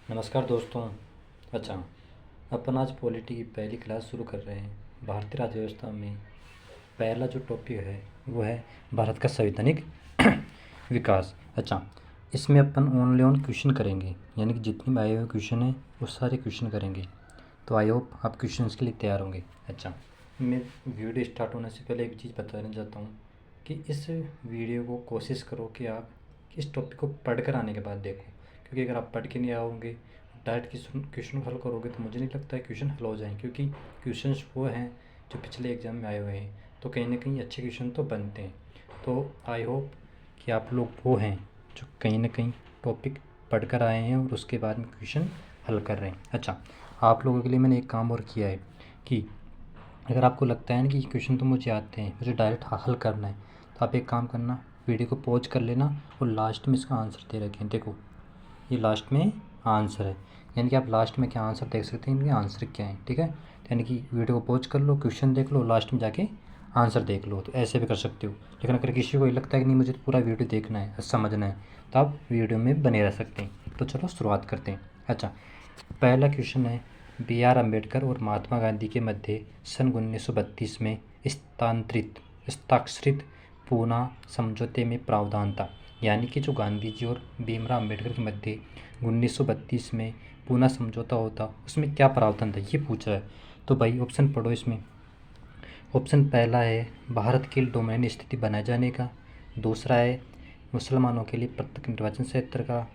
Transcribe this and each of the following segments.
नमस्कार दोस्तों। अच्छा, अपन आज पॉलिटी की पहली क्लास शुरू कर रहे हैं। भारतीय राज्य व्यवस्था में पहला जो टॉपिक है वो है भारत का संवैधानिक विकास। अच्छा, इसमें अपन ओनली ऑन क्वेश्चन करेंगे, यानी कि जितने भी आए हुए क्वेश्चन हैं वो सारे क्वेश्चन करेंगे। तो आई होप आप क्वेश्चन के लिए तैयार होंगे। अच्छा, मैं वीडियो स्टार्ट होने से पहले एक चीज़ बताना चाहता हूँ कि इस वीडियो को कोशिश करो कि आप इस टॉपिक को पढ़कर आने के बाद देखो, क्योंकि अगर आप पढ़ के नहीं आओगे डायरेक्ट क्वेश्चन हल करोगे तो मुझे नहीं लगता है क्वेश्चन हल हो जाएंगे, क्योंकि क्वेश्चंस वो हैं जो पिछले एग्ज़ाम में आए हुए हैं, तो कहीं ना कहीं अच्छे क्वेश्चन तो बनते हैं। तो आई होप कि आप लोग वो हैं जो कहीं ना कहीं टॉपिक पढ़कर आए हैं और उसके बाद में क्वेश्चन हल कर रहे हैं। अच्छा, आप लोगों के लिए मैंने एक काम और किया है कि अगर आपको लगता है ना कि क्वेश्चन तो मुझे आते हैं, मुझे डायरेक्ट हल करना है, तो आप एक काम करना, वीडियो को पॉज कर लेना और लास्ट में इसका आंसर दे रखें। देखो, ये लास्ट में आंसर है, यानी कि आप लास्ट में क्या आंसर देख सकते हैं, इनके आंसर क्या है। ठीक है, यानी कि वीडियो को पॉज कर लो, क्वेश्चन देख लो, लास्ट में जाके आंसर देख लो। तो ऐसे भी कर सकते हो। लेकिन अगर किसी को ये लगता है कि नहीं मुझे तो पूरा वीडियो देखना है, समझना है, तो आप वीडियो में बने रह सकते हैं। तो चलो शुरुआत करते हैं। अच्छा, पहला क्वेश्चन है, बी आर अम्बेडकर और महात्मा गांधी के मध्य सन 1932 में हस्ताक्षरित पूना समझौते में प्रावधान था। यानी कि जो गांधी जी और भीमराव अम्बेडकर के मध्य 1932 में पूना समझौता होता, उसमें क्या प्रावधान था, ये पूछा है। तो भाई ऑप्शन पढ़ो इसमें। ऑप्शन पहला है भारत के डोमेन स्थिति बनाए जाने का। दूसरा है मुसलमानों के लिए प्रत्येक निर्वाचन क्षेत्र का।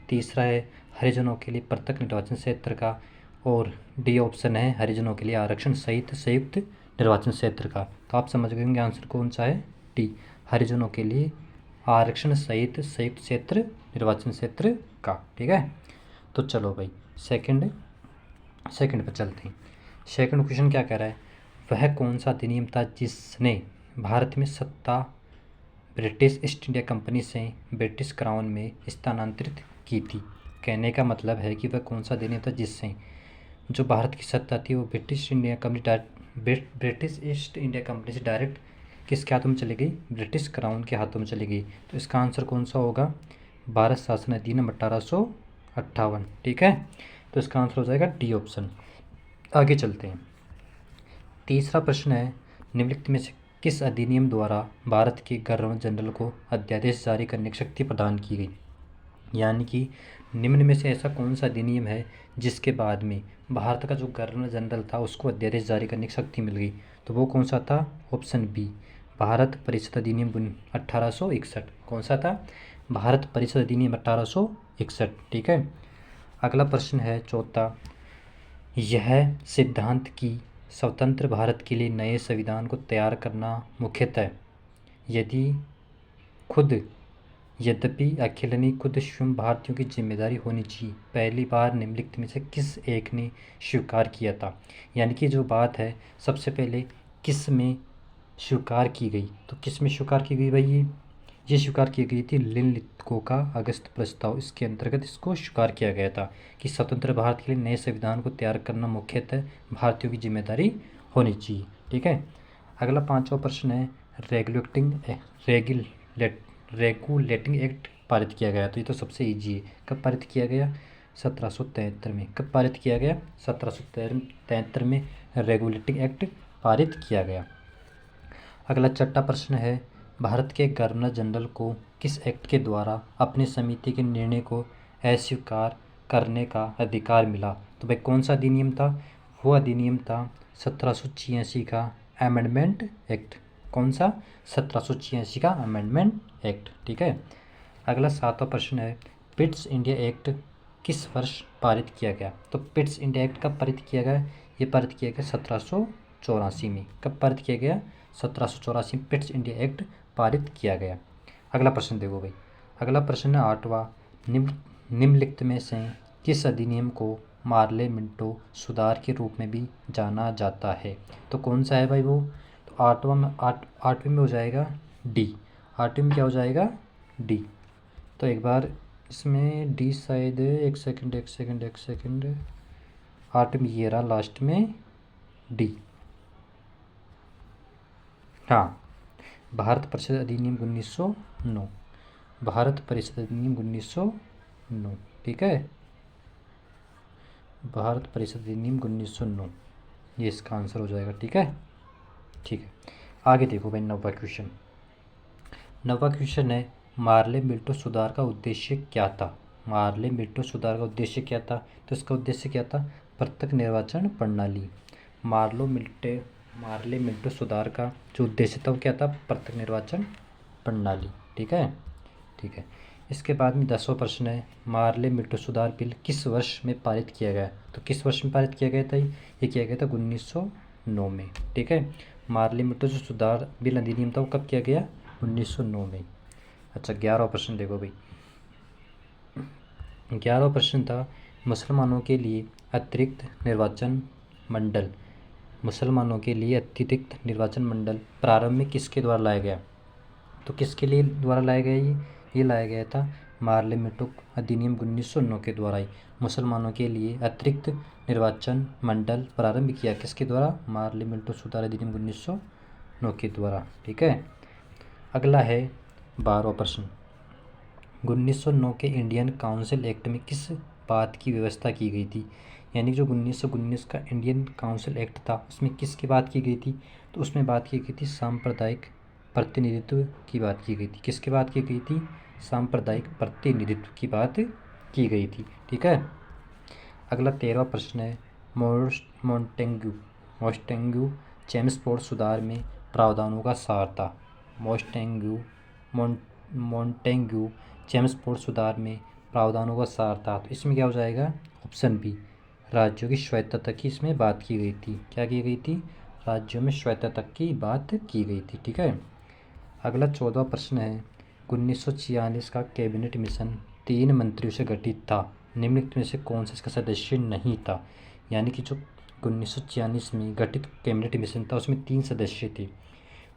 तीसरा है हरिजनों के लिए प्रत्येक निर्वाचन क्षेत्र का। और डी ऑप्शन है हरिजनों के लिए आरक्षण सहित संयुक्त निर्वाचन क्षेत्र का। तो आप समझ गए होंगे आंसर कौन सा है, डी, हरिजनों के लिए आरक्षण सहित संयुक्त क्षेत्र निर्वाचन क्षेत्र का। ठीक है, तो चलो भाई सेकंड पर चलते हैं। सेकंड क्वेश्चन क्या कह रहा है, वह कौन सा अधिनियम था जिसने भारत में सत्ता ब्रिटिश ईस्ट इंडिया कंपनी से ब्रिटिश क्राउन में स्थानांतरित की थी। कहने का मतलब है कि वह कौन सा अधिनियम था जिससे जो भारत की सत्ता थी वो ब्रिटिश ईस्ट इंडिया कंपनी से डायरेक्ट किसके हाथों में चली गई, ब्रिटिश क्राउन के हाथों में चली गई। तो इसका आंसर कौन सा होगा, भारत शासन अधिनियम 1858। ठीक है, तो इसका आंसर हो जाएगा डी ऑप्शन। आगे चलते हैं। तीसरा प्रश्न है, निम्नलिखित में से किस अधिनियम द्वारा भारत के गवर्नर जनरल को अध्यादेश जारी करने की शक्ति प्रदान की गई। यानी कि निम्न में से ऐसा कौन सा अधिनियम है जिसके बाद में भारत का जो गवर्नर जनरल था उसको अध्यादेश जारी करने की शक्ति मिल गई। तो वो कौन सा था, ऑप्शन बी, भारत परिषद अधिनियम 1861। कौन सा था, भारत परिषद अधिनियम 1861। ठीक है, अगला प्रश्न है चौथा, यह सिद्धांत कि स्वतंत्र भारत के लिए नए संविधान को तैयार करना मुख्यतः यद्यपि अकेलनी खुद स्वयं भारतीयों की जिम्मेदारी होनी चाहिए, पहली बार निम्नलिखित में से किस एक ने स्वीकार किया था। यानी कि जो बात है सबसे पहले किस में स्वीकार की गई, तो किस में स्वीकार की गई भाई, ये स्वीकार की गई थी लिनलिथगो का अगस्त प्रस्ताव। इसके अंतर्गत इसको स्वीकार किया गया था कि स्वतंत्र भारत के लिए नए संविधान को तैयार करना मुख्यतः भारतीयों की जिम्मेदारी होनी चाहिए। ठीक है, अगला पांचवा प्रश्न है, रेगुलेटिंग एक्ट पारित किया गया। तो ये तो सबसे ईजी है, कब पारित किया गया, 1773 में। कब पारित किया गया, 1773 में रेगुलेटिंग एक्ट पारित किया गया। अगला छठा प्रश्न है, भारत के गवर्नर जनरल को किस एक्ट के द्वारा अपनी समिति के निर्णय को अस्वीकार करने का अधिकार मिला। तो भाई कौन सा अधिनियम था, वो अधिनियम था 1786 का अमेंडमेंट एक्ट। कौन सा, 1786 का अमेंडमेंट एक्ट। ठीक है, अगला सातवां प्रश्न है, पिट्स इंडिया एक्ट किस वर्ष पारित किया गया। तो पिट्स इंडिया एक्ट कब पारित किया गया, ये पारित किया गया 1784 में। कब पारित किया गया, 1784 में पिट्स इंडिया एक्ट पारित किया गया। अगला प्रश्न देखो भाई, अगला प्रश्न है आठवां, निम्नलिखित में से किस अधिनियम को मार्ले मिंटो सुधार के रूप में भी जाना जाता है। तो कौन सा है भाई वो, तो आठवीं में हो जाएगा डी। आठवीं में क्या हो जाएगा, डी। तो एक बार इसमें डी शायद, एक सेकंड, आठवीं ये रहा लास्ट में डी। हाँ, भारत परिषद अधिनियम 1909, भारत परिषद अधिनियम 1909। ठीक है, भारत परिषद अधिनियम 1909, ये इसका आंसर हो जाएगा। ठीक है, ठीक है। आगे देखो भाई, नौवा क्वेश्चन। नौवा क्वेश्चन है, मार्ले मिल्टो सुधार का उद्देश्य क्या था। मार्ले मिल्टो सुधार का उद्देश्य क्या था? तो इसका उद्देश्य क्या था? प्रत्यक्ष निर्वाचन प्रणाली। मार्ले मिल्टो सुधार का जो उद्देश्य था वो क्या था? प्रत्यक्ष निर्वाचन प्रणाली। ठीक है, ठीक है। इसके बाद में 10वां प्रश्न है, मार्ले मिल्टो सुधार बिल किस वर्ष में पारित किया गया? तो किस वर्ष में पारित किया गया था? ये किया गया था 1909 में। ठीक है, मार्ले मिल्टो जो सुधार बिल अधिनियम था वो कब किया गया? 1909 में। अच्छा, 11वां प्रश्न देखो भाई। 11वां प्रश्न था, मुसलमानों के लिए अतिरिक्त निर्वाचन मंडल। मुसलमानों के लिए अतिरिक्त निर्वाचन मंडल प्रारंभ में किसके द्वारा लाया गया? तो किसके लिए द्वारा लाया गया? ये लाया गया था मार्ले मिल्टो अधिनियम 1909 के द्वारा ही मुसलमानों के लिए अतिरिक्त निर्वाचन मंडल प्रारंभ किया। किसके द्वारा? मार्ले मिल्टो सुधार अधिनियम 1909 के द्वारा। ठीक है, अगला है 12वां प्रश्न। 1909 के इंडियन काउंसिल एक्ट में किस बात की व्यवस्था की गई थी? यानी जो 1919 का इंडियन काउंसिल एक्ट था उसमें किसकी बात की गई थी? तो उसमें बात की गई थी सांप्रदायिक प्रतिनिधित्व की बात की गई थी। किसकी बात की गई थी? सांप्रदायिक प्रतिनिधित्व की बात की गई थी। ठीक है, अगला 13वां प्रश्न है, मोंटेग्यू चेम्सफोर्ड सुधार में प्रावधानों का सार था। मोंटेग्यू चेम्सफोर्ड सुधार में प्रावधानों का सार था। तो इसमें क्या हो जाएगा? ऑप्शन बी, राज्यों की स्वायत्तता की इसमें बात की गई थी। क्या की गई थी? राज्यों में स्वायत्तता की बात की गई थी। ठीक है, अगला 14वां प्रश्न है, 1946 का कैबिनेट मिशन 3 मंत्रियों से गठित था। निम्नलिखित में से कौन सा इसका सदस्य नहीं था? यानी कि जो 1946 में गठित कैबिनेट मिशन था उसमें 3 सदस्य थे,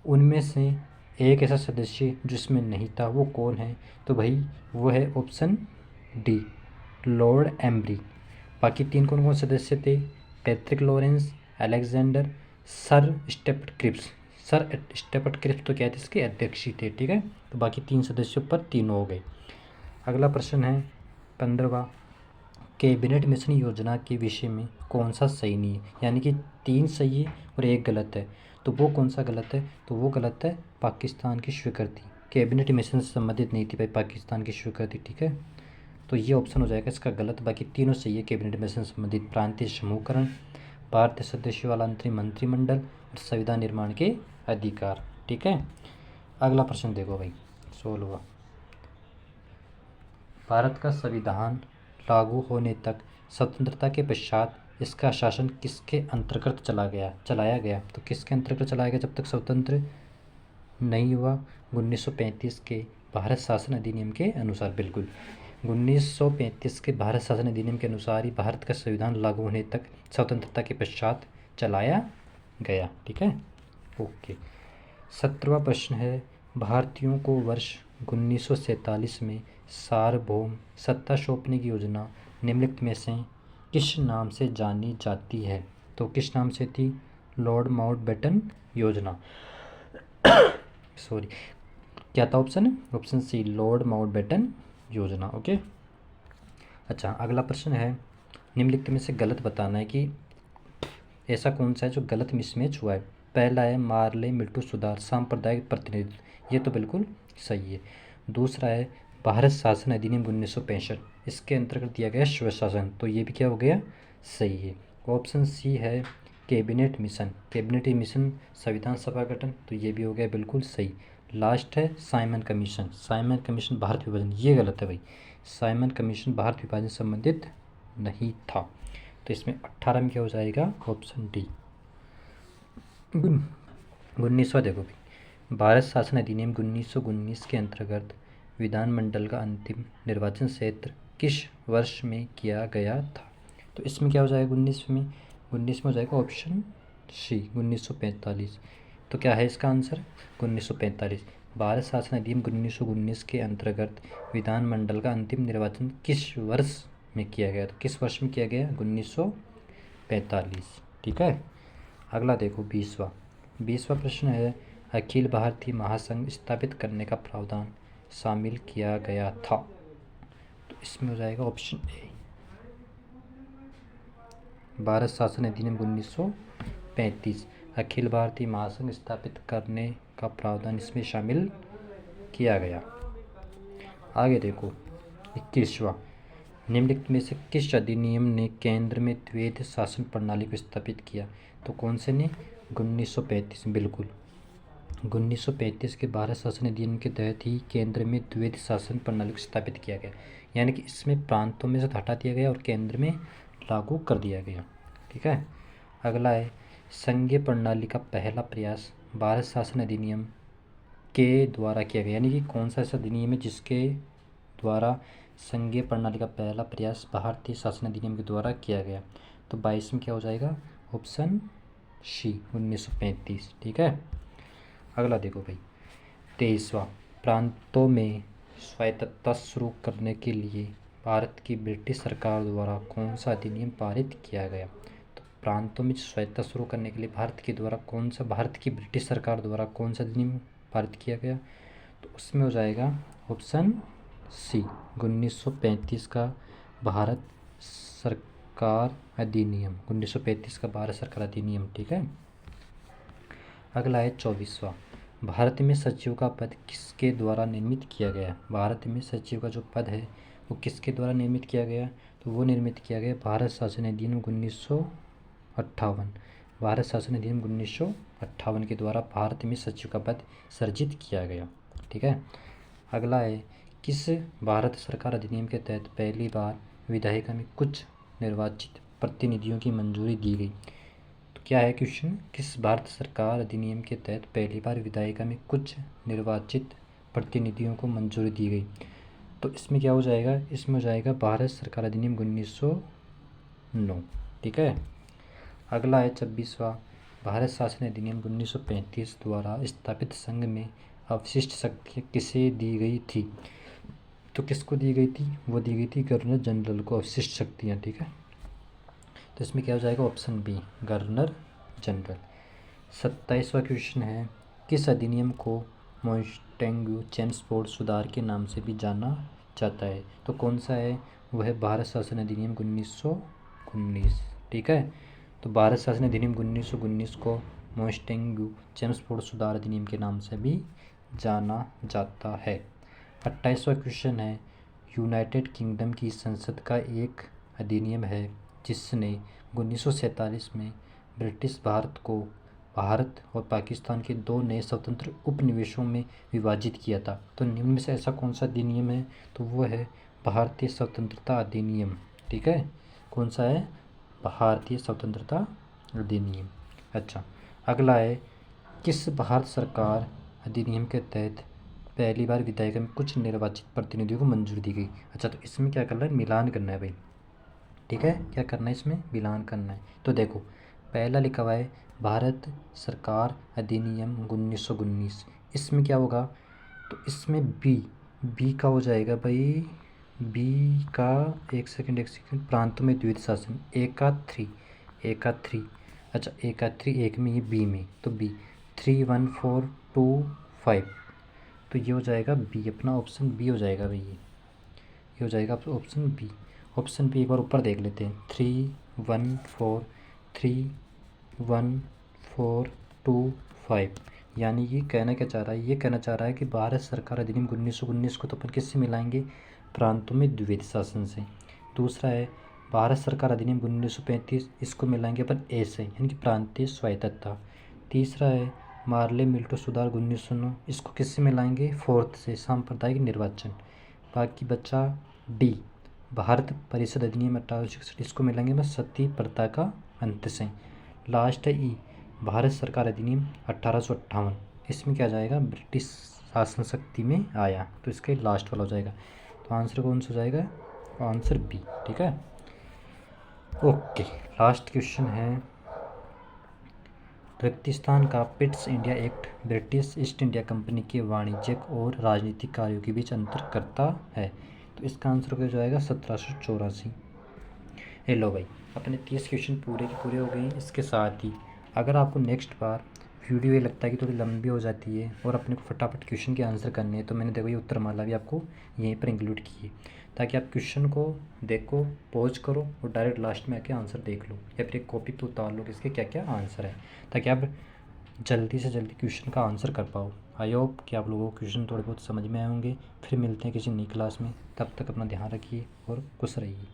उनमें से एक ऐसा सदस्य जिसमें नहीं था, वो कौन है? तो भाई वो है ऑप्शन डी, लॉर्ड एम्ब्री। बाकी 3 कौन कौन सदस्य थे? Patrick Lawrence, Alexander, sir Stafford Cripps. Sir Stafford Cripps तो क्या थे? इसके अध्यक्ष ही थे। ठीक है, तो बाकी 3 सदस्यों पर 3 हो गए। अगला प्रश्न है 15वां, कैबिनेट मिशन योजना के विषय में कौन सा सही नहीं है? यानी कि 3 सही है और 1 गलत है, तो वो कौन सा गलत है? तो वो गलत है पाकिस्तान की स्वीकृति। कैबिनेट मिशन से संबंधित नहीं थी भाई पाकिस्तान की स्वीकृति। ठीक है, तो ये ऑप्शन हो जाएगा इसका गलत। बाकी तीनों सही है, कैबिनेट मिशन से संबंधित प्रांतीय समूहकरण, भारतीय सदस्यों वाला अंतरिम मंत्रिमंडल और संविधान निर्माण के अधिकार। ठीक है, अगला प्रश्न देखो भाई 16वां, भारत का संविधान लागू होने तक स्वतंत्रता के पश्चात इसका शासन किसके अंतर्गत चलाया गया? तो किसके अंतर्गत चलाया गया जब तक स्वतंत्र नहीं हुआ? 1935 के भारत शासन अधिनियम के अनुसार। बिल्कुल, 1935 के भारत शासन अधिनियम के अनुसार ही भारत का संविधान लागू होने तक स्वतंत्रता के पश्चात चलाया गया। ठीक है, ओके। 17वां प्रश्न है, भारतीयों को वर्ष 1947 में सार्वभौम सत्ता सौंपने की योजना निम्नलिखित में से किस नाम से जानी जाती है? तो किस नाम से थी? लॉर्ड माउंटबेटन योजना। सॉरी, क्या था option? Option C, lord Mountbatten योजना। ओके, अच्छा, अगला प्रश्न है, निम्नलिखित में से गलत बताना है कि ऐसा कौन सा है जो गलत मिसमैच हुआ है। पहला है मार्ले मिल्टो सुधार सांप्रदायिक प्रतिनिधित्व, ये तो बिल्कुल सही है। दूसरा है भारत शासन अधिनियम 1965, इसके अंतर्गत दिया गया स्वशासन, तो ये भी क्या हो गया? सही है। ऑप्शन सी है कैबिनेट मिशन संविधान सभा गठन, तो ये भी हो गया बिल्कुल सही। लास्ट है साइमन कमीशन भारत विभाजन, ये गलत है भाई। साइमन कमीशन भारत विभाजन संबंधित नहीं था, तो इसमें 18 में क्या हो जाएगा? Option D. 19वां देखो भाई, भारत शासन अधिनियम 1919 के अंतर्गत विधानमंडल का अंतिम निर्वाचन क्षेत्र किस वर्ष में किया गया था? तो इसमें क्या हो जाएगा? 19 में हो जाएगा ऑप्शन सी, 1945। तो क्या है इसका आंसर? 1945। भारत शासन अधिनियम 1919 के अंतर्गत विधानमंडल का अंतिम निर्वाचन किस वर्ष में किया गया? तो किस वर्ष में किया गया? 1945। ठीक है, अगला देखो 20वां प्रश्न है, अखिल भारतीय महासंघ स्थापित करने का प्रावधान शामिल किया गया था। तो इसमें हो जाएगा ऑप्शन ए, भारत शासन अधिनियम 1935। अखिल भारतीय महासंघ स्थापित करने का प्रावधान इसमें शामिल किया गया। आगे देखो 21वां, निम्नलिखित में से किस अधिनियम ने केंद्र में द्वैध शासन प्रणाली को स्थापित किया? तो कौन से ने? 1935, बिल्कुल 1935 के भारत शासन अधिनियम के तहत ही केंद्र में द्वैध शासन प्रणाली को स्थापित किया गया। यानी कि इसमें प्रांतों में से हटा दिया गया और केंद्र में लागू कर दिया गया। ठीक है। अगला है संघीय प्रणाली का पहला प्रयास भारत शासन अधिनियम के द्वारा किया गया। यानी कि कौन सा ऐसा अधिनियम है जिसके द्वारा संघीय प्रणाली का पहला प्रयास भारतीय शासन अधिनियम के द्वारा किया गया? तो 22 में क्या हो जाएगा? Option C 1935। ठीक है। अगला देखो भाई 23वां, प्रांतों में स्वायत्तता शुरू करने के लिए भारत की ब्रिटिश सरकार द्वारा कौन सा अधिनियम पारित किया गया? तो प्रांतों में स्वायत्तता शुरू करने के लिए भारत की ब्रिटिश सरकार द्वारा कौन सा अधिनियम पारित किया गया? तो उसमें हो जाएगा ऑप्शन सी 1935 का भारत सरकार अधिनियम। 1935 का भारत सरकार अधिनियम। ठीक है। अगला है 24वां, भारत में सचिव का पद किसके द्वारा निर्मित किया गया? भारत में सचिव का जो पद है वो किसके द्वारा निर्मित किया गया? तो वो निर्मित किया गया भारत शासन अधिनियम 1958। भारत शासन अधिनियम 1958 के द्वारा भारत में सचिव का पद सृजित किया गया। ठीक है। अगला है किस भारत सरकार अधिनियम के तहत पहली बार विधायिका में कुछ निर्वाचित प्रतिनिधियों की मंजूरी दी गई? तो क्या है क्वेश्चन? किस भारत सरकार अधिनियम के तहत पहली बार विधायिका में कुछ निर्वाचित प्रतिनिधियों को मंजूरी दी गई? तो इसमें क्या हो जाएगा? इसमें हो जाएगा भारत सरकार अधिनियम 1909। ठीक है। अगला है 26वां, भारत शासन अधिनियम 1935 द्वारा स्थापित संघ में अवशिष्ट शक्तियाँ किसे दी गई थी? तो किसको दी गई थी? वो दी गई थी गवर्नर जनरल को अवशिष्ट शक्तियाँ। ठीक है। तो इसमें क्या हो जाएगा? Option B governor general. 27वां क्वेश्चन है किस अधिनियम को मोंटेग्यू चेम्सफोर्ड सुधार के नाम से भी जाना जाता है? तो कौन सा है? वो है भारत शासन अधिनियम 1919। ठीक है। तो भारत शासन अधिनियम 1919 को मोंटेग्यू चेम्सफोर्ड सुधार अधिनियम के नाम से भी जाना जाता है। 28वां क्वेश्चन है यूनाइटेड किंगडम की संसद का एक अधिनियम है जिसने 1947 में ब्रिटिश भारत और पाकिस्तान के दो नए स्वतंत्र उपनिवेशों में विभाजित किया था। तो निम्न में से ऐसा कौन सा अधिनियम है? तो वो है भारतीय स्वतंत्रता अधिनियम। ठीक है। कौन सा है? भारतीय स्वतंत्रता अधिनियम। अच्छा। अगला है किस भारत सरकार अधिनियम के तहत पहली बार विधायिका में कुछ निर्वाचित प्रतिनिधियों को मंजूरी दी गई? अच्छा, तो इसमें क्या करना है? मिलान करना है भाई। ठीक है। क्या करना है? इसमें मिलान करना है। तो देखो पहला लिखा हुआ है भारत सरकार अधिनियम 1919। इसमें क्या होगा? तो इसमें बी का हो जाएगा भाई। बी का एक सेकंड प्रांतों में द्वैध शासन एकात्री। अच्छा, एकात्री एक में, ये बी में, तो बी 31425। तो ये हो जाएगा बी, अपना ऑप्शन बी हो जाएगा भाई। ये हो जाएगा ऑप्शन बी। ऑप्शन बी एक बार ऊपर देख लेते हैं। 31425। यानी कि कहना क्या चाह रहा है? ये कहना चाह रहा है कि भारत सरकार अधिनियम 1919 को तो अपन किससे मिलाएंगे? प्रांतों में द्वैध शासन से। दूसरा है भारत सरकार अधिनियम 1935, इसको मिलाएंगे अपन ए से, यानी कि प्रांतीय स्वायत्तता। तीसरा है मार्ले मिल्टो सुधार 1909, इसको किससे मिलाएंगे? फोर्थ से, सांप्रदायिक निर्वाचन। बाकी बचा डी भारत परिषद अधिनियम 1866, इसको मिलाएंगे बस सती प्रथा का अंत से। लास्ट है ई भारत सरकार अधिनियम 1858, इसमें क्या जाएगा? ब्रिटिश शासन शक्ति में आया, तो इसका लास्ट वाला हो जाएगा। तो आंसर कौन सा हो जाएगा? Answer B. ठीक है। ओके, लास्ट क्वेश्चन है पाकिस्तान का Pitt's India act British East India company के वाणिज्यिक और राजनीतिक कार्यों के बीच अंतर करता है। तो इसका आंसर क्या हो जाएगा? 1784। हेलो भाई, अपने 30 क्वेश्चन पूरे के पूरे हो गए। इसके साथ ही अगर आपको नेक्स्ट बार वीडियो ये लगता है कि थोड़ी लंबी हो जाती है और अपने को फटाफट क्वेश्चन के आंसर करने हैं, तो मैंने देखो ये उत्तरमाला भी आपको यहीं पर इंक्लूड की है। ताकि आप क्वेश्चन को देखो, पॉज करो और डायरेक्ट लास्ट में आके आंसर देख लो या फिर एक कॉपी पे उतार लो कि इसके क्या क्या आंसर है, ताकि आप जल्दी से जल्दी क्वेश्चन का आंसर कर पाओ। आई होप कि आप लोगों को क्वेश्चन थोड़े बहुत समझ में आए होंगे। फिर मिलते हैं किसी नई क्लास में, तब तक अपना ध्यान रखिए और खुश रहिए।